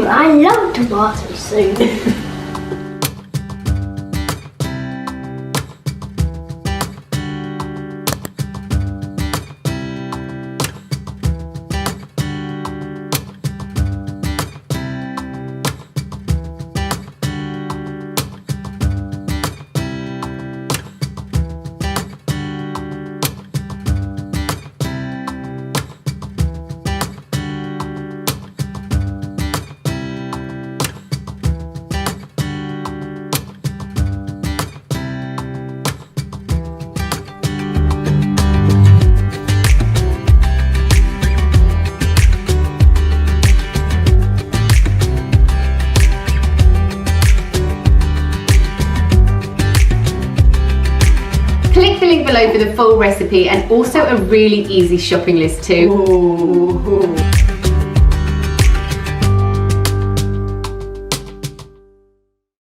do. I love tomato soup. Click the link below for the full recipe and also a really easy shopping list too. Ooh.